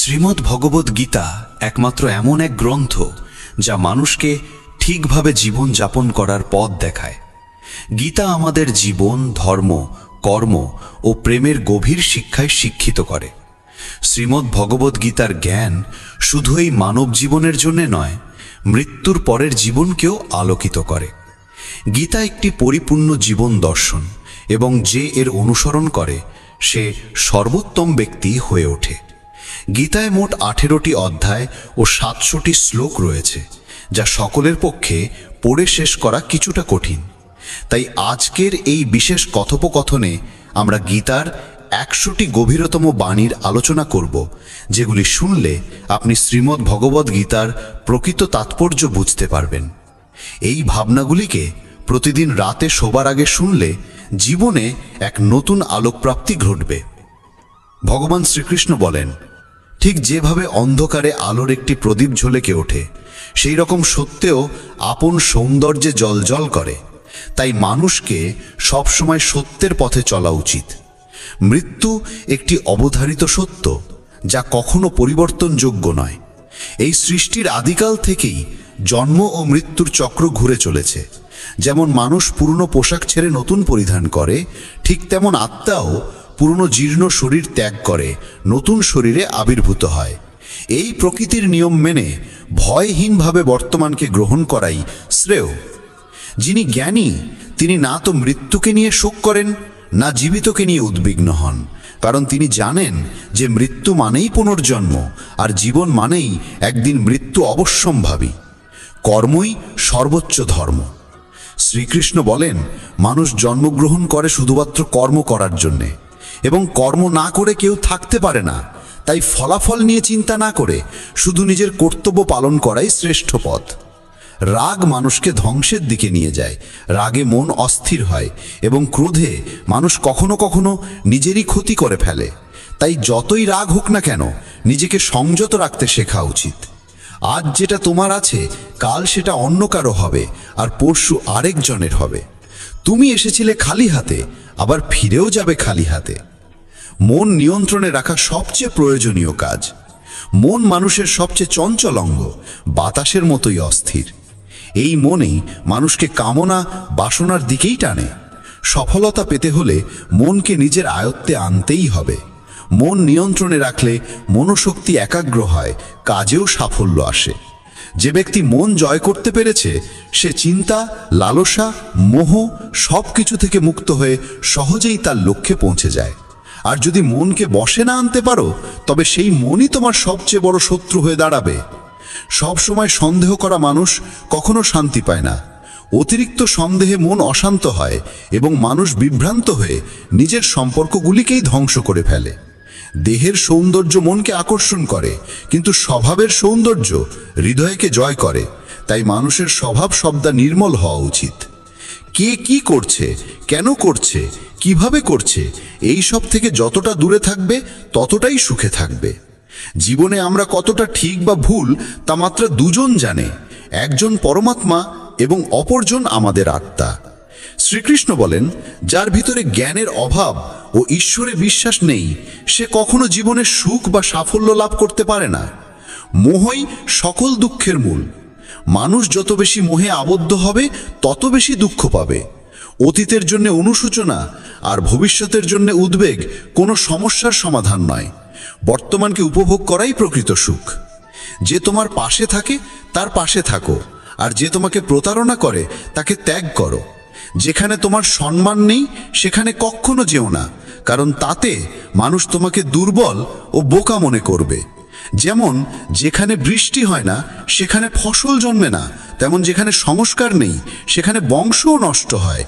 শ্রীমদ্ ভগবদ গীতা একমাত্র এমন এক গ্রন্থ যা মানুষকে ঠিকভাবে জীবন যাপন করার পথ দেখায়। গীতা আমাদের জীবন, ধর্ম, কর্ম ও প্রেমের গভীর শিক্ষায় শিক্ষিত করে। শ্রীমদ্ ভগবদ গীতার জ্ঞান শুধু এই মানব জীবনের জন্য নয়, মৃত্যুর পরের জীবনকেও আলোকিত করে। গীতা একটি পরিপূর্ণ জীবন দর্শন এবং যে এর অনুসরণ করে সে সর্বোত্তম ব্যক্তি হয়ে ওঠে। গীতায় মোট 18টি অধ্যায় ও 700টি শ্লোক রয়েছে, যা সকলের পক্ষে পড়ে শেষ করা কিছুটা কঠিন। তাই আজকের এই বিশেষ কথোপকথনে আমরা গীতার 100টি গভীরতম বাণীর আলোচনা করব, যেগুলি শুনলে আপনি শ্রীমদ্ ভগবদ গীতার প্রকৃত তাৎপর্য বুঝতে পারবেন। এই ভাবনাগুলিকে প্রতিদিন রাতে শোবার আগে শুনলে জীবনে এক নতুন আলোকপ্রাপ্তি ঘটবে। ভগবান শ্রীকৃষ্ণ বলেন, ঠিক যেভাবে অন্ধকারে আলোর একটি প্রদীপ ঝলকে ওঠে, সেই রকম সত্যেও আপন সৌন্দর্যে জ্বলজ্বল করে। তাই মানুষকে সবসময় সত্যের পথে চলা উচিত। মৃত্যু একটি অবধারিত সত্য, যা কখনো পরিবর্তনযোগ্য নয়। এই সৃষ্টির আদিকাল থেকেই জন্ম ও মৃত্যুর চক্র ঘুরে চলেছে। যেমন মানুষ পুরনো পোশাক ছেড়ে নতুন পরিধান করে, ঠিক তেমন আত্মাও পুরনো জীর্ণ শরীর ত্যাগ করে নতুন শরীরে আবির্ভূত হয়। এই প্রকৃতির নিয়ম মেনে ভয়হীনভাবে বর্তমানকে গ্রহণ করাই শ্রেয়। যিনি জ্ঞানী তিনি না তো মৃত্যুকে নিয়ে শোক করেন, না জীবিতকে নিয়ে উদ্বিগ্ন হন, কারণ তিনি জানেন যে মৃত্যু মানেই পুনর্জন্ম, আর জীবন মানেই একদিন মৃত্যু অবশ্যম্ভাবী। কর্মই সর্বোচ্চ ধর্ম। শ্রীকৃষ্ণ বলেন, মানুষ জন্মগ্রহণ করে শুধুমাত্র কর্ম করার জন্যে, এবং কর্ম না করে কেউ থাকতে পারে না। তাই ফলাফল নিয়ে চিন্তা না করে শুধু নিজের কর্তব্য পালন করাই শ্রেষ্ঠ পথ। রাগ মানুষকে ধ্বংসের দিকে নিয়ে যায়। রাগে মন অস্থির হয় এবং ক্রোধে মানুষ কখনো কখনো নিজেরই ক্ষতি করে ফেলে। তাই যতই রাগ হোক না কেন, নিজেকে সংযত রাখতে শেখা উচিত। আজ যেটা তোমার আছে, কাল সেটা অন্য কারো হবে, আর পরশু আরেকজনের হবে। তুমি এসেছিলে খালি হাতে, আবার ফিরেও যাবে খালি হাতে। মন নিয়ন্ত্রণে রাখা সবচেয়ে প্রয়োজনীয় কাজ। মন মানুষের সবচেয়ে চঞ্চল অঙ্গ, বাতাসের মতোই অস্থির। এই মনেই মানুষকে কামনা বাসনার দিকেই টানে। সফলতা পেতে হলে মনকে নিজের আয়ত্তে আনতেই হবে। মন নিয়ন্ত্রণে রাখলে মনোশক্তি একাগ্র হয়, কাজেও সাফল্য আসে। যে ব্যক্তি মন জয় করতে পেরেছে, সে চিন্তা, লালসা, মোহ সবকিছু থেকে মুক্ত হয়ে সহজেই তার লক্ষ্যে পৌঁছে যায়। আর যদি মনকে বশে না আনতে পারো, তবে সেই মনই তোমার সবচেয়ে বড় শত্রু হয়ে দাঁড়াবে। সব সময় সন্দেহ করা মানুষ কখনো শান্তি পায় না। অতিরিক্ত সন্দেহে মন অশান্ত হয় এবং মানুষ বিভ্রান্ত হয়ে নিজের সম্পর্কগুলিকেই ধ্বংস করে ফেলে। দেহের সৌন্দর্য মনকে আকর্ষণ করে, কিন্তু স্বভাবের সৌন্দর্য হৃদয়কে জয় করে। তাই মানুষের স্বভাব সবদা নির্মল হওয়া উচিত। কে কি করছে, কেন করছে, কিভাবে করছে, এই সব থেকে যতটা দূরে থাকবে ততটাই সুখে থাকবে। জীবনে আমরা কতটা ঠিক বা ভুল তা মাত্র দুজন জানে, একজন পরমাত্মা এবং অপরজন আমাদের আত্মা। শ্রীকৃষ্ণ বলেন, যার ভিতরে জ্ঞানের অভাব ও ঈশ্বরে বিশ্বাস নেই, সে কখনো জীবনে সুখ বা সাফল্য লাভ করতে পারে না। মোহই সকল দুঃখের মূল। মানুষ যত বেশি মোহে আবদ্ধ হবে, তত বেশি দুঃখ পাবে। অতীতের জন্য অনুশোচনা আর ভবিষ্যতের জন্য উদ্বেগ কোনো সমস্যার সমাধান নয়। বর্তমানকে উপভোগ করাই প্রকৃত সুখ। যে তোমার পাশে থাকে তার পাশে থাকো, আর যে তোমাকে প্রতারণা করে তাকে ত্যাগ করো। যেখানে তোমার সম্মান নেই সেখানে কখনো যেও না, কারণ তাতে মানুষ তোমাকে দুর্বল ও বোকা মনে করবে। যেমন যেখানে বৃষ্টি হয় না সেখানে ফসল জন্মে না, তেমন যেখানে সংস্কার নেই সেখানে বংশও নষ্ট হয়।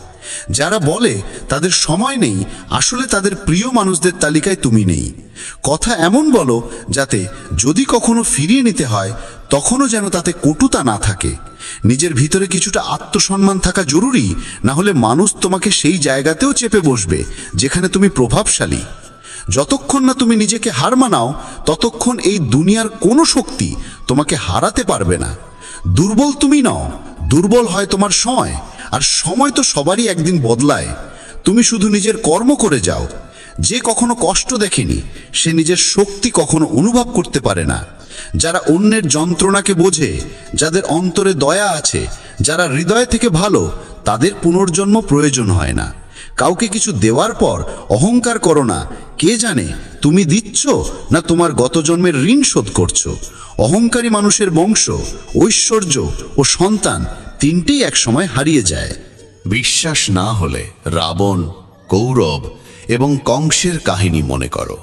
যারা বলে তাদের সময় নেই, আসলে তাদের প্রিয় মানুষদের তালিকায় তুমি নেই। কথা এমন বলো যাতে যদি কখনো ফিরিয়ে নিতে হয়, তখনও যেন তাতে কটুতা না থাকে। নিজের ভিতরে কিছুটা আত্মসম্মান থাকা জরুরি, না হলে মানুষ তোমাকে সেই জায়গাতেও চেপে বসবে যেখানে তুমি প্রভাবশালী। যতক্ষণ না তুমি নিজেকে হার মানাও, ততক্ষণ এই দুনিয়ার কোনো শক্তি তোমাকে হারাতে পারবে না। দুর্বল তুমি নও, দুর্বল হয় তোমার সময়, আর সময় তো সবারই একদিন বদলায়। তুমি শুধু নিজের কর্ম করে যাও। যে কখনো কষ্ট দেখেনি সে নিজের শক্তি কখনো অনুভব করতে পারে না। যারা অন্যের যন্ত্রণাকে বোঝে, যাদের অন্তরে দয়া আছে, যারা হৃদয় থেকে ভালো, তাদের পুনর্জন্ম প্রয়োজন হয় না। কাউকে কিছু দেওয়ার পর অহংকার করো না। কে জানে তুমি দিচ্ছ না তোমার গত জন্মের ঋণ শোধ করছো। অহংকারী মানুষের বংশ, ঐশ্বর্য ও সন্তান তিনটেই একসময় হারিয়ে যায়। বিশ্বাস না হলে রাবণ, কৌরব এবং কংসের কাহিনী মনে করো।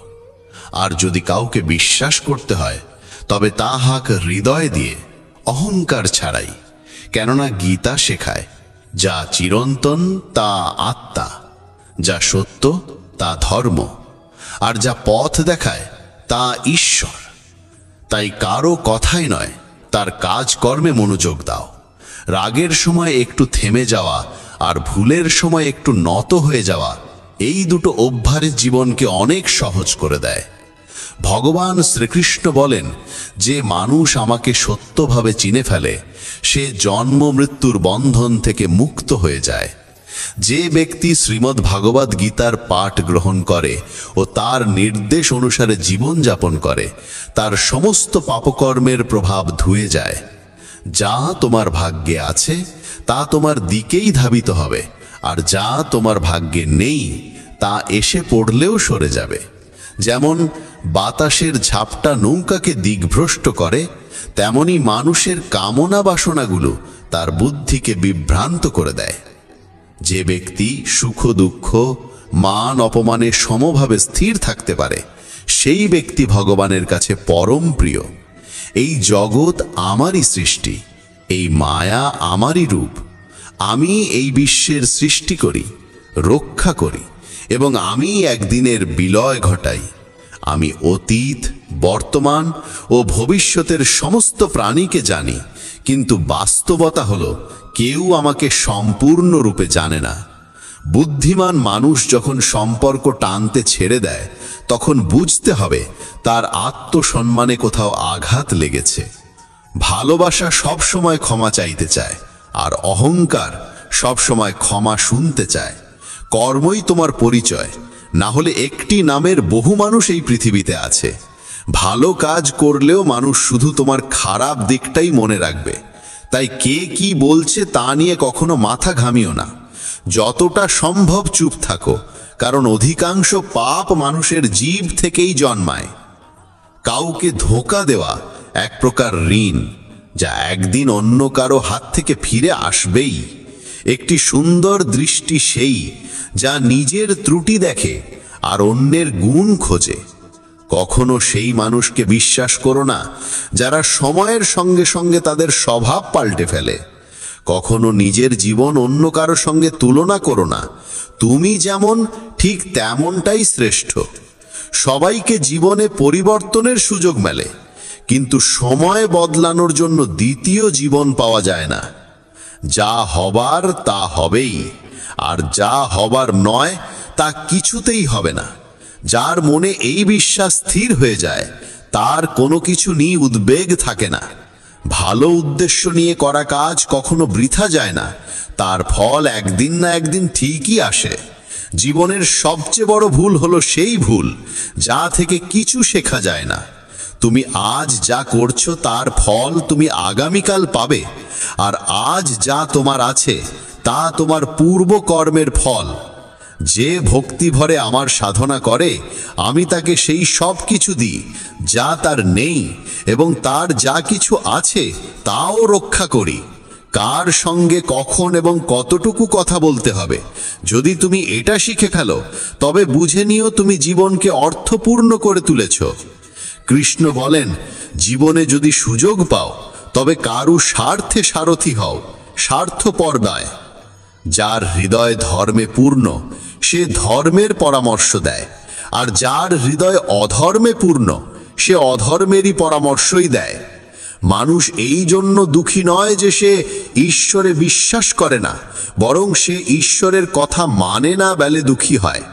আর যদি কাউকে বিশ্বাস করতে হয় তবে তা হাক হৃদয় দিয়ে, অহংকার ছাড়াই। কেননা গীতা শেখায়, যা চিরন্তন তা আত্মা, যা সত্য তা ধর্ম, আর যা পথ দেখায় তা ঈশ্বর। তাই কারো কথাই নয়, তার কাজকর্মে মনোযোগ দাও। রাগের সময় একটু থেমে যাওয়া আর ভুলের সময় একটু নত হয়ে যাওয়া, এই দুটো অভ্যাস জীবনকে অনেক সহজ করে দেয়। ভগবান শ্রীকৃষ্ণ বলেন, যে মানুষ আমাকে সত্যভাবে চিনে ফেলে সে জন্ম মৃত্যুর বন্ধন থেকে মুক্ত হয়ে যায়। যে ব্যক্তি শ্রীমদ্ ভাগবত গীতার পাঠ গ্রহণ করে ও তার নির্দেশ অনুসারে জীবন যাপন করে, তার সমস্ত পাপকর্মের প্রভাব ধুয়ে যায়। যা তোমার ভাগ্যে আছে তা তোমার দিকেই ধাবিত হবে, আর যা তোমার ভাগ্যে নেই তা এসে পড়লেও সরে যাবে। যেমন বাতাসের ঝাপটা নৌকাকে দিকভ্রষ্ট করে, তেমনি মানুষের কামনা বাসনাগুলো তার বুদ্ধিকে বিভ্রান্ত করে দেয়। যে ব্যক্তি সুখ দুঃখ, মান অপমানে সমভাবে স্থির থাকতে পারে, সেই ব্যক্তি ভগবানের কাছে পরম প্রিয়। এই জগৎ আমারই সৃষ্টি, এই মায়া আমারই রূপ। আমি এই বিশ্বের সৃষ্টি করি, রক্ষা করি এবং আমি একদিনের বিলয় ঘটাই। আমি অতীত, বর্তমান ও ভবিষ্যতের সমস্ত প্রাণীকে জানি, কিন্তু বাস্তবতা হলো কেউ আমাকে সম্পূর্ণরূপে জানে না। বুদ্ধিমান মানুষ যখন সম্পর্ক টানতে ছেড়ে দেয়, তখন বুঝতে হবে তার আত্মসম্মানে কোথাও আঘাত লেগেছে। ভালোবাসা সবসময় ক্ষমা চাইতে চায়, আর অহংকার সবসময় ক্ষমা শুনতে চায়। কর্মই তোমার পরিচয়, না হলে একটি নামের বহু মানুষ এই পৃথিবীতে আছে। ভালো কাজ করলেও মানুষ শুধু তোমার খারাপ দিকটাই মনে রাখবে। তাই কে কি বলছে তা নিয়ে কখনো মাথা ঘামিও না। যতটা সম্ভব চুপ থাকো, কারণ অধিকাংশ পাপ মানুষের জীব থেকেই জন্মায়। কাউকে ধোঁকা দেওয়া এক প্রকার ঋণ, যা একদিন অন্য কারো হাত থেকে ফিরে আসবেই। একটি সুন্দর দৃষ্টি সেই যা নিজের ত্রুটি দেখে আর অন্যের গুণ খোঁজে। কখনো সেই মানুষকে বিশ্বাস করো না যারা সময়ের সঙ্গে সঙ্গে তাদের স্বভাব পাল্টে ফেলে। কখনো নিজের জীবন অন্য কারো সঙ্গে তুলনা করো না। তুমি যেমন ঠিক তেমনটাই শ্রেষ্ঠ। সবাইকে জীবনে পরিবর্তনের সুযোগ মেলে, কিন্তু সময় বদলানোর জন্য দ্বিতীয় জীবন পাওয়া যায় না। যা হবার তা হবেই, আর যা হবার নয় তা কিছুতেই হবে না। যার মনে এই বিশ্বাস স্থির হয়ে যায়, তার কোনো কিছু নিয়ে উদ্বেগ থাকে না। ভালো উদ্দেশ্য নিয়ে করা কাজ কখনো বৃথা যায় না, তার ফল একদিন না একদিন ঠিকই আসে। জীবনের সবচেয়ে বড় ভুল হলো সেই ভুল যা থেকে কিছু শেখা যায় না। তুমি আজ যা করছো তার ফল তুমি আগামীকাল পাবে, আর আজ যা তোমার আছে তা তোমার পূর্ব কর্মের ফল। যে ভক্তি ভরে আমার সাধনা করে, আমি তাকে সেই সব কিছু দিই যা তার নেই, এবং তার যা কিছু আছে তাও রক্ষা করি। কার সঙ্গে কখন এবং কতটুকু কথা বলতে হবে, যদি তুমি এটা শিখে ফেলো, তবে বুঝে নিও তুমি জীবনকে অর্থপূর্ণ করে তুলেছ। কৃষ্ণ বলেন, জীবনে যদি সুযোগ পাও তবে কারু স্বার্থে সারথি হও, স্বার্থপর নয়। যার হৃদয় ধর্মে পূর্ণ সে ধর্মের পরামর্শ দেয়, আর যার হৃদয় অধর্মে পূর্ণ সে অধর্মেরই পরামর্শই দেয়। মানুষ এই জন্য দুঃখী নয় যে সে ঈশ্বরে বিশ্বাস করে না, বরং সে ঈশ্বরের কথা মানে না বলে দুঃখী হয়।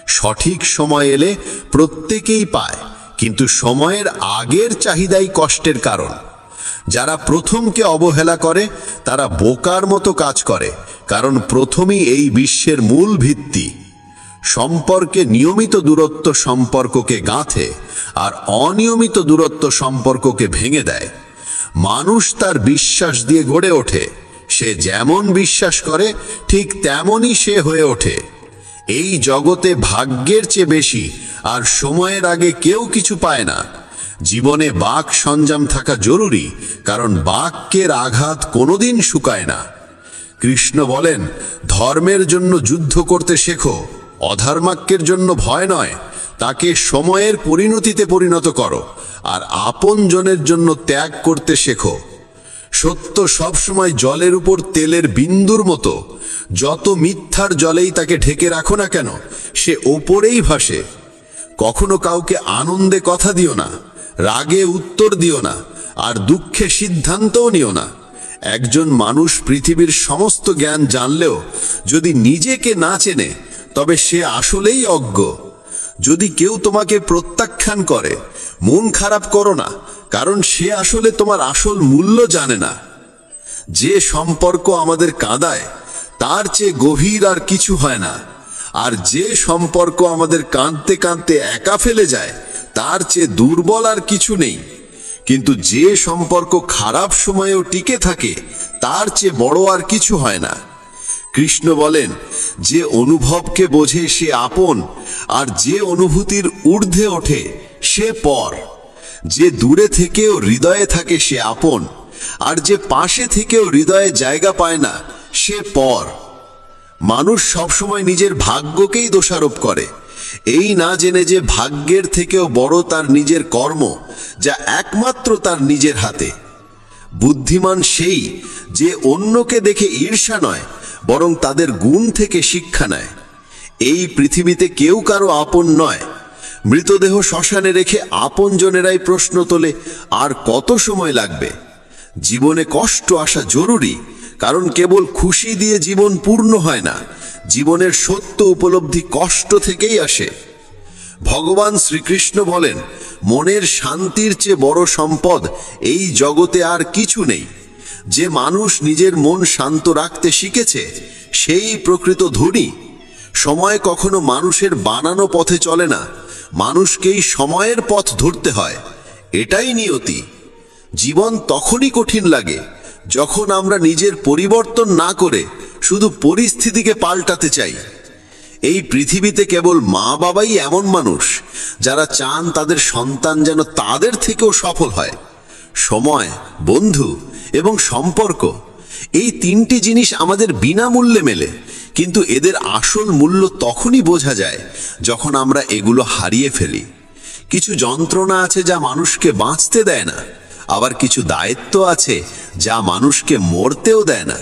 সঠিক সময় এলে প্রত্যেকেই পায়, কিন্তু সময়ের আগের চাহিদাই কষ্টের কারণ। যারা প্রথমকে অবহেলা করে তারা বোকার মতো কাজ করে, কারণ প্রথমই এই বিশ্বের মূল ভিত্তি। সম্পর্কে নিয়মিত দূরত্ব সম্পর্ককে গাঁথে আর অনিয়মিত দূরত্ব সম্পর্ককে ভেঙে দেয়। মানুষ তার বিশ্বাস দিয়ে গড়ে ওঠে। সে যেমন বিশ্বাস করে ঠিক তেমনই সে হয়ে ওঠে। এই জগতে ভাগ্যের চেয়ে বেশি আর সময়ের আগে কেউ কিছু পায় না। জীবনে বাক সঞ্জাম থাকা জরুরি, কারণ বাক্যের আঘাত কোনোদিন শুকায় না। কৃষ্ণ বলেন, ধর্মের জন্য যুদ্ধ করতে শেখো, অধর্মাক্যের জন্য ভয় নয়। তাকে সময়ের পরিণতিতে পরিণত করো আর আপনজনের জন্য ত্যাগ করতে শেখো। সত্য সবসময় জলের উপর তেলের বিন্দুর মতো। যত মিথ্যার জলেই তাকে ঢেকে রাখো না কেন, সে ওপরেই ভাসে। কখনো কাউকে আনন্দে কথা দিও না, রাগে উত্তর দিও না, আর দুঃখে সিদ্ধান্তও নিও না। একজন মানুষ পৃথিবীর সমস্ত জ্ঞান জানলেও যদি নিজেকে না চেনে, তবে সে আসলেই অজ্ঞ। যদি কেউ তোমাকে প্রত্যাখ্যান করে, মন খারাপ করো না, কারণ সে আসলে তোমার আসল মূল্য জানে না। যে সম্পর্ক আমাদের কাঁদায় তার চেয়ে গভীর আর কিছু হয় না, আর যে সম্পর্ক আমাদের কাঁদতে কাঁদতে একা ফেলে যায় তার চেয়ে দুর্বল আর কিছু নেই। কিন্তু যে সম্পর্ক খারাপ সময়েও টিকে থাকে তার চেয়ে বড় আর কিছু হয় না। কৃষ্ণ বলেন, যে অনুভবকে বোঝে সে আপন, আর যে অনুভূতির ঊর্ধ্বে ওঠে সে পর। যে দূরে থেকেও হৃদয়ে থাকে সে আপন, আর যে পাশে থেকেও হৃদয়ে জায়গা পায় না সে পর। মানুষ সবসময় নিজের ভাগ্যকেই দোষারোপ করে, এই না জেনে যে ভাগ্যের থেকেও বড় তার নিজের কর্ম, যা একমাত্র তার নিজের হাতে। বুদ্ধিমান সেই যে অন্যকে দেখে ঈর্ষা নয়, বরং তাদের গুণ থেকে শিক্ষা নেয়। এই পৃথিবীতে কেউ কারো আপন নয়। মৃতদেহ শ্মশানে রেখে আপনজনেরাই প্রশ্ন তোলে, আর কত সময় লাগবে? জীবনে কষ্ট আসা জরুরি, কারণ কেবল খুশি দিয়ে জীবন পূর্ণ হয় না। জীবনের সত্য উপলব্ধি কষ্ট থেকেই আসে। ভগবান শ্রীকৃষ্ণ বলেন, মনের শান্তির চেয়ে বড় সম্পদ এই জগতে আর কিছু নেই। যে মানুষ নিজের মন শান্ত রাখতে শিখেছে সেই প্রকৃত ধনী। সময় কখনো মানুষের বানানো পথে চলে না, মানুষকেই সময়ের পথ ধরতে হয়। এটাই নিয়তি। জীবন তখনই কঠিন লাগে যখন আমরা নিজের পরিবর্তন না করে শুধু পরিস্থিতিকে পাল্টাতে চাই। এই পৃথিবীতে কেবল মা বাবাই এমন মানুষ যারা চান তাদের সন্তান যেন তাদের থেকেও সফল হয়। সময়, বন্ধু এবং সম্পর্ক, এই তিনটি জিনিস আমাদের বিনামূল্যে মেলে, কিন্তু এদের আসল মূল্য তখনই বোঝা যায় যখন আমরা এগুলো হারিয়ে ফেলি। কিছু যন্ত্রণা আছে যা মানুষকে বাঁচতে দেয় না, আবার কিছু দায়িত্ব আছে যা মানুষকে মরতেও দেয় না।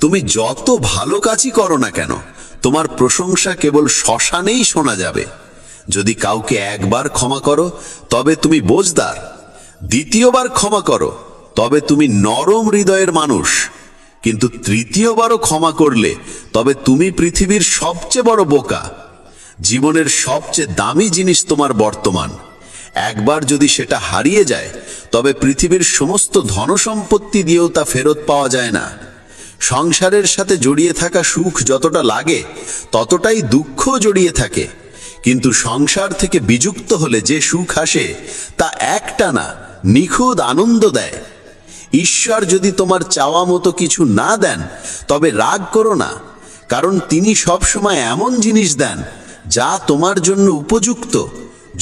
তুমি যত ভালো কাজই করো না কেন, তোমার প্রশংসা কেবল শ্মশানেই শোনা যাবে। যদি কাউকে একবার ক্ষমা করো তবে তুমি বোঝদার, দ্বিতীয়বার ক্ষমা করো তবে তুমি নরম হৃদয়ের মানুষ, কিন্তু তৃতীয়বারও ক্ষমা করলে তবে তুমি পৃথিবীর সবচেয়ে বড় বোকা। জীবনের সবচেয়ে দামি জিনিস তোমার বর্তমান। একবার যদি সেটা হারিয়ে যায় তবে পৃথিবীর সমস্ত ধনসম্পত্তি দিয়েও তা ফেরত পাওয়া যায় না। সংসারের সাথে জড়িয়ে থাকা সুখ যতটা লাগে ততটাই দুঃখ জড়িয়ে থাকে, কিন্তু সংসার থেকে বিযুক্ত হলে যে সুখ আসে তা একটানা নিখুঁত আনন্দ দেয়। ঈশ্বর যদি তোমার চাওয়া মতো কিছু না দেন তবে রাগ করো না, কারণ তিনি সবসময় এমন জিনিস দেন যা তোমার জন্য উপযুক্ত,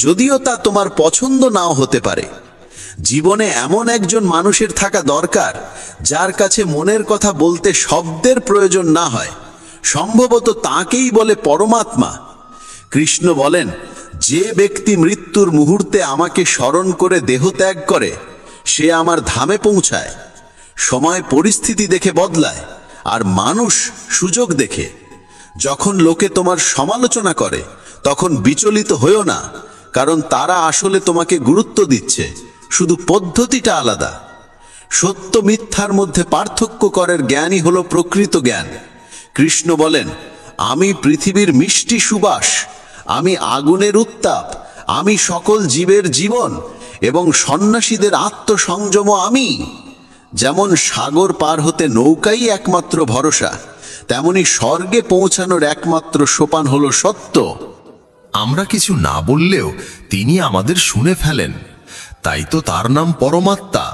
যদিও তা তোমার পছন্দ নাও হতে পারে। জীবনে এমন একজন মানুষের থাকা দরকার যার কাছে মনের কথা বলতে শব্দের প্রয়োজন না হয়। সম্ভবত তাকেই বলে পরমাত্মা। কৃষ্ণ বলেন, যে ব্যক্তি মৃত্যুর মুহূর্তে আমাকে স্মরণ করে দেহ ত্যাগ করে সে আমার ধামে পৌঁছায়। সময় পরিস্থিতি দেখে বদলায়, আর মানুষ সুযোগ দেখে। যখন লোকে তোমার সমালোচনা করে তখন বিচলিত হইও না, কারণ তারা আসলে তোমাকে গুরুত্ব দিচ্ছে, শুধু পদ্ধতিটা আলাদা। সত্য মিথ্যার মধ্যে পার্থক্য করার জ্ঞানই হলো প্রকৃত জ্ঞান। কৃষ্ণ বলেন, আমি পৃথিবীর মিষ্টি সুবাস, আমি আগুনের উত্তাপ, আমি সকল জীবের জীবন এবং সন্ন্যাসীদের আত্মসংযম আমি। যেমন সাগর পার হতে নৌকাই একমাত্র ভরসা, তেমনি স্বর্গে পৌঁছানোর একমাত্র সোপান হলো সত্য। আমরা কিছু না বললেও তিনি আমাদের শুনে ফেলেন, তাই তো তার নাম পরমাত্মা।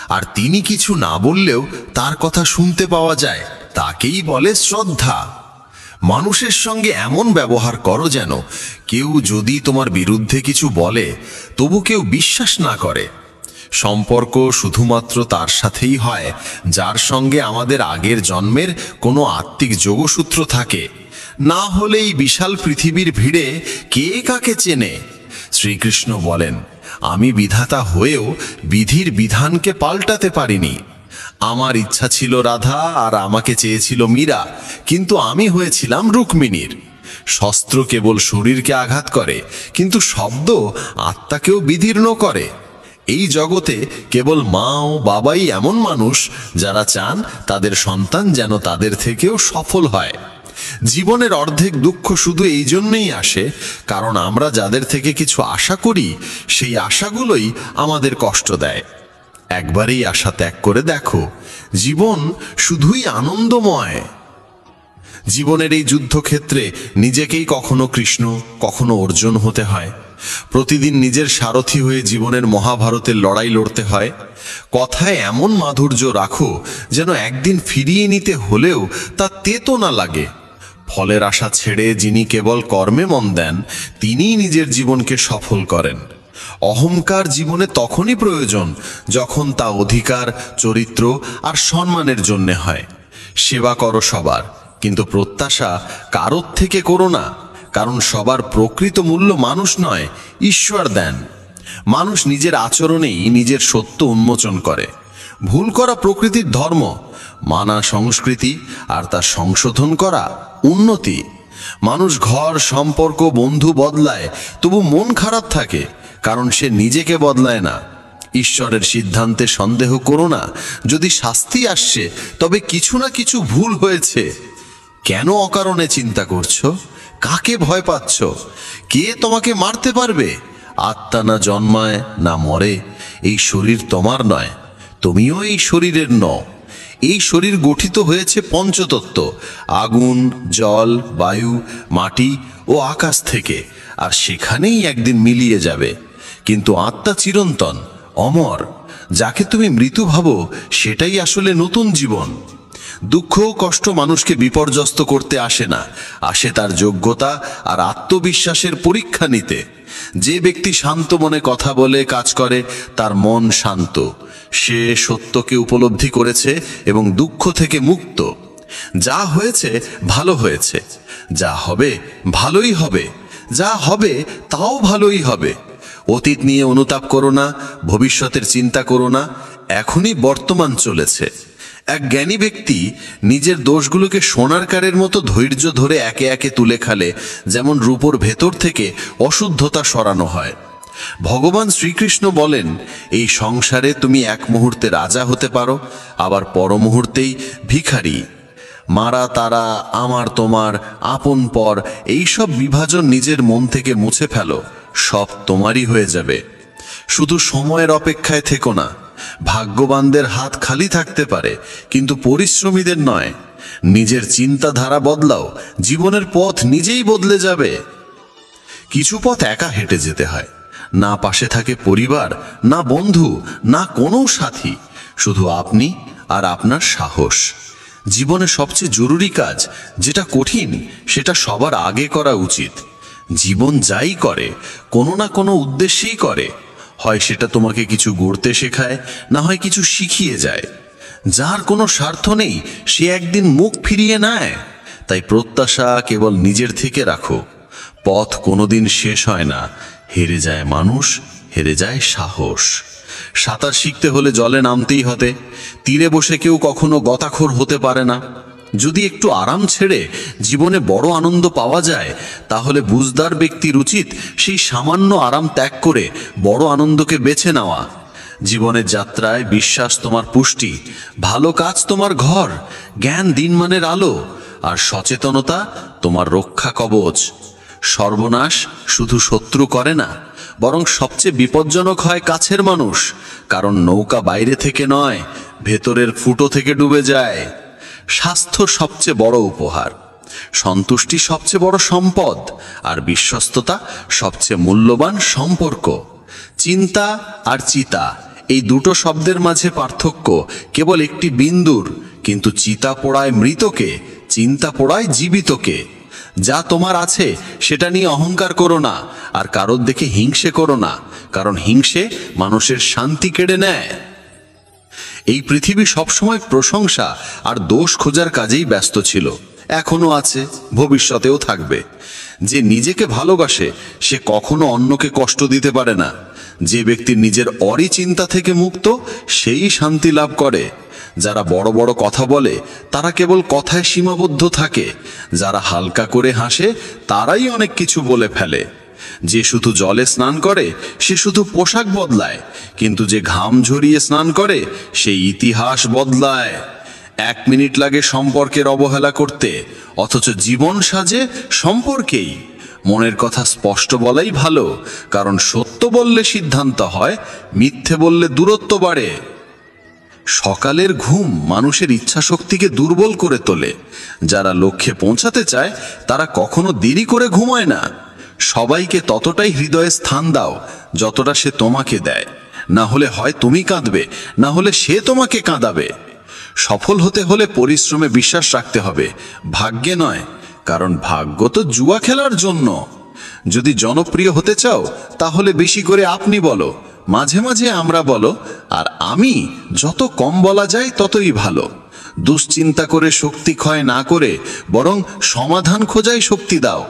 আর তিনি কিছু না বললেও তার কথা শুনতে পাওয়া যায়, তাকেই বলে শ্রদ্ধা। মানুষের সঙ্গে এমন ব্যবহার করো যেন কেউ যদি তোমার বিরুদ্ধে কিছু বলে তবু কেউ বিশ্বাস না করে। সম্পর্ক শুধুমাত্র তার সাথেই হয় যার সঙ্গে আমাদের আগের জন্মের কোনো আত্মিক যোগসূত্র থাকে, না হলে এই বিশাল পৃথিবীর ভিড়ে কে কাকে চেনে। শ্রীকৃষ্ণ বলেন, আমি বিধাতা হয়েও বিধির বিধানকে পাল্টাতে পারিনি। আমার ইচ্ছা ছিল রাধা আর আমাকে চেয়েছিল মীরা, কিন্তু আমি হয়েছিলাম রুক্মিণীর। শস্ত্র কেবল শরীরকে আঘাত করে, কিন্তু শব্দ আত্মাকেও বিদীর্ণ করে। এই জগতে কেবল মা ও বাবাই এমন মানুষ যারা চান তাদের সন্তান যেন তাদের থেকেও সফল হয়। জীবনের অর্ধেক দুঃখ শুধু এই জন্যই আসে কারণ আমরা যাদের থেকে কিছু আশা করি সেই আশাগুলোই আমাদের কষ্ট দেয়। একবারই আশা ত্যাগ করে দেখো, জীবন শুধুই আনন্দময়। জীবনের এই যুদ্ধক্ষেত্রে নিজেকেই কখনো কৃষ্ণ কখনো অর্জুন হতে হয়। প্রতিদিন নিজের সারথি হয়ে জীবনের মহাভারতের লড়াই লড়তে হয়। কথায় এমন মাধুর্য রাখো যেন একদিন ফিরিয়ে নিতে হলেও তা তেতো না লাগে। ফলের আশা ছেড়ে যিনি কেবল কর্মে মন দেন তিনিই নিজের জীবনকে সফল করেন। অহংকার জীবনে তখনই প্রয়োজন যখন তা অধিকার, চরিত্র আর সম্মানের জন্য হয়। সেবা করো সবার, কিন্তু প্রত্যাশা কারোর থেকে করো না, কারণ সবার প্রকৃত মূল্য মানুষ নয়, ঈশ্বর দেন। মানুষ নিজের আচরণেই নিজের সত্য উন্মোচন করে। ভুল করা প্রকৃতির ধর্ম, মানা সংস্কৃতি, আর তা সংশোধন করা উন্নতি। মানুষ ঘর, সম্পর্ক, বন্ধু বদলায়, তবু মন খারাপ থাকে কারণ সে নিজেকে বদলায় না। ঈশ্বরের সিদ্ধান্তে সন্দেহ করো না। যদি শাস্তি আসছে তবে কিছু না কিছু ভুল হয়েছে। কেন অকারণে চিন্তা করছো? কাকে ভয় পাচ্ছ? কে তোমাকে মারতে পারবে? আত্মা না জন্মায় না মরে। এই শরীর তোমার নয়, তুমিও এই শরীরের নও। এই শরীর গঠিত হয়েছে পঞ্চতত্ত্ব, আগুন, জল, বায়ু, মাটি ও আকাশ থেকে, আর সেখানেই একদিন মিলিয়ে যাবে। কিন্তু আত্মা চিরন্তন, অমর। যাকে তুমি মৃত্যু ভাবো সেটাই আসলে নতুন জীবন। দুঃখ ও কষ্ট মানুষকে বিপর্যস্ত করতে আসে না, আসে তার যোগ্যতা আর আত্মবিশ্বাসের পরীক্ষা নিতে। যে ব্যক্তি শান্ত মনে কথা বলে, কাজ করে, তার মন শান্ত। সে সত্যকে উপলব্ধি করেছে এবং দুঃখ থেকে মুক্ত। যা হয়েছে ভালো হয়েছে, যা হবে ভালোই হবে, যা হবে তাও ভালোই হবে। অতীত নিয়ে অনুতাপ করো না, ভবিষ্যতের চিন্তা করো না, এখনই বর্তমান চলেছে। এক জ্ঞানী ব্যক্তি নিজের দোষগুলোকে সোনার কারের মতো ধৈর্য ধরে একে একে তুলে খালে, যেমন রূপোর ভেতর থেকে অশুদ্ধতা সরানো হয়। ভগবান শ্রীকৃষ্ণ বলেন, এই সংসারে তুমি এক মুহূর্তে রাজা হতে পারো, আবার পর মুহূর্তেই ভিখারি। মারা তারা, আমার তোমার, আপন পর, এইসব বিভাজন নিজের মন থেকে মুছে ফেলো, সব তোমারই হয়ে যাবে। শুধু সময়ের অপেক্ষায় থেকো না। ভাগ্যবানদের হাত খালি থাকতে পারে, কিন্তু পরিশ্রমীদের নয়। নিজের চিন্তাধারা বদলাও, জীবনের পথ নিজেই বদলে যাবে। কিছু পথ একা হেঁটে যেতে হয়, না পাশে থাকে পরিবার, না বন্ধু, না কোনো সাথী, শুধু আপনি আর আপনার সাহস। জীবনে সবচেয়ে জরুরি কাজ যেটা কঠিন, সেটা সবার আগে করা উচিত। জীবন যাই করে কোনো না কোনো উদ্দেশ্যেই করে। হয় সেটা তোমাকে কিছু গড়তে শেখায়, না হয় কিছু শিখিয়ে যায়। যার কোনো স্বার্থ নেই সে একদিন মুখ ফিরিয়ে নেয়। তাই প্রত্যাশা কেবল নিজের থেকে রাখো। পথ কোনোদিন শেষ হয় না। হেরে যায় মানুষ, হেরে যায় সাহস। সাঁতার শিখতে হলে জলে নামতেই হবে। তীরে বসে কেউ কখনো গতাখোর হতে পারে না। যদি একটু আরাম ছেড়ে জীবনে বড় আনন্দ পাওয়া যায়, তাহলে বুঝদার ব্যক্তির উচিত সেই সামান্য আরাম ত্যাগ করে বড় আনন্দকে বেছে নেওয়া। জীবনের যাত্রায় বিশ্বাস তোমার পুষ্টি, ভালো কাজ তোমার ঘর, জ্ঞান দিনমানের আলো, আর সচেতনতা তোমার রক্ষা কবচ। সর্বনাশ শুধু শত্রু করে না, বরং সবচেয়ে বিপজ্জনক হয় কাছের মানুষ। কারণ নৌকা বাইরে থেকে নয়, ভেতরের ফুটো থেকে ডুবে যায়। স্বাস্থ্য সবচেয়ে বড় উপহার, সন্তুষ্টি সবচেয়ে বড় সম্পদ, আর বিশ্বস্ততা সবচেয়ে মূল্যবান সম্পর্ক। চিন্তা আর চিতা, এই দুটো শব্দের মাঝে পার্থক্য কেবল একটি বিন্দুর, কিন্তু চিতা পোড়ায় মৃতকে, চিন্তা পোড়ায় জীবিতকে। যা তোমার আছে সেটা নিয়ে অহংকার করো না, আর কারোর দেখে হিংসে করো না, কারণ হিংসে মানুষের শান্তি কেড়ে নেয়। এই পৃথিবী সবসময় প্রশংসা আর দোষ খোঁজার কাজেই ব্যস্ত ছিল, এখনো আছে, ভবিষ্যতেও থাকবে। যে নিজেকে ভালোবাসে সে কখনো অন্যকে কষ্ট দিতে পারে না। যে ব্যক্তি নিজের চিন্তা থেকে মুক্ত সেই শান্তি লাভ করে। যারা বড় বড় কথা বলে তারা কেবল কথায় সীমাবদ্ধ থাকে, যারা হালকা করে হাসে তারাই অনেক কিছু বলে ফেলে। যে শুধু জলে স্নান করে সে শুধু পোশাক বদলায়, কিন্তু যে ঘাম ঝরিয়ে স্নান করে সে ইতিহাস বদলায়। 1 মিনিট লাগে সম্পর্কের অবহেলা করতে, অথচ জীবন সাজে সম্পর্কেই। মনের কথা স্পষ্ট বলাই ভালো, কারণ সত্য বললে সিদ্ধান্ত হয়, মিথ্যে বললে দূরত্ব বাড়ে। সকালের ঘুম মানুষের ইচ্ছাশক্তিকে দুর্বল করে তোলে। যারা লক্ষ্যে পৌঁছাতে চায় তারা কখনো দেরি করে ঘুমায় না। সবাইকে ততটাই হৃদয়ে স্থান দাও যতটা সে তোমাকে দেয়, না হলে হয় তুমি কাঁদবে, না হলে সে তোমাকে কাঁদাবে। সফল হতে হলে পরিশ্রমে বিশ্বাস রাখতে হবে, ভাগ্যে নয়, কারণ ভাগ্য তো জুয়া খেলার জন্য। যদি জনপ্রিয় হতে চাও তাহলে বেশি করে আপনি বলো, মাঝে মাঝে আমরা বলো, আর আমি যত কম বলা যায় ততই ভালো। দুশ্চিন্তা করে শক্তি ক্ষয় না করে বরং সমাধান খোঁজাই শক্তি দাও।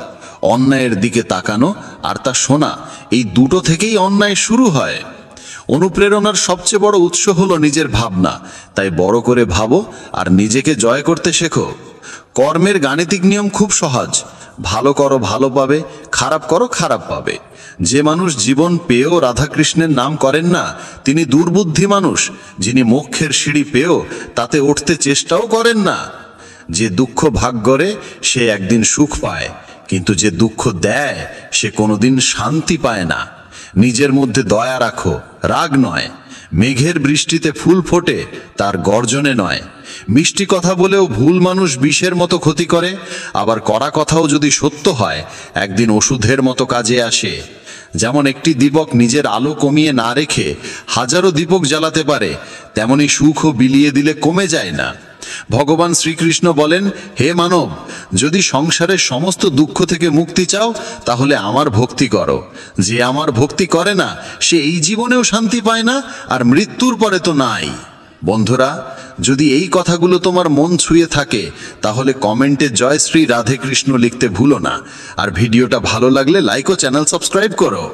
অন্যায়ের দিকে তাকানো আর তা শোনা, এই দুটো থেকেই অন্যায় শুরু হয়। অনুপ্রেরণার সবচেয়ে বড় উৎস হলো নিজের ভাবনা, তাই বড় করে ভাবো আর নিজেকে জয় করতে শেখো। কর্মের গাণিতিক নিয়ম খুব সহজ, ভালো করো ভালো পাবে, খারাপ করো খারাপ পাবে। যে মানুষ জীবন পেয়েও রাধাকৃষ্ণের নাম করেন না তিনি দুর্বুদ্ধি মানুষ। যিনি মোক্ষের সিঁড়ি পেয়েও তাতে উঠতে চেষ্টাও করেন না। যে দুঃখ ভাগ করে সে একদিন সুখ পায়, কিন্তু যে দুঃখ দেয় সে কোনোদিন শান্তি পায় না। নিজের মধ্যে দয়া রাখো, রাগ নয়। মেঘের বৃষ্টিতে ফুল ফোটে, তার গর্জনে নয়। মিষ্টি কথা বলেও ভুল মানুষ বিষের মতো ক্ষতি করে, আবার কড়া কথাও যদি সত্য হয় একদিন ওষুধের মতো কাজে আসে। যেমন একটি দীপক নিজের আলো কমিয়ে না রেখে হাজারো দীপক জ্বালাতে পারে, তেমনি সুখও বিলিয়ে দিলে কমে যায় না। ভগবান শ্রীকৃষ্ণ বলেন, হে মানব, যদি সংসারের সমস্ত দুঃখ থেকে মুক্তি চাও তাহলে আমার ভক্তি করো। যে আমার ভক্তি করে না সে এই জীবনেও শান্তি পায় না, আর মৃত্যুর পরে তো নাই। বন্ধুরা, যদি এই কথাগুলো তোমার মন ছুঁয়ে থাকে তাহলে কমেন্টে জয় শ্রী রাধে কৃষ্ণ লিখতে ভুলো না। আর ভিডিওটা ভালো লাগলে লাইক ও চ্যানেল সাবস্ক্রাইব করো।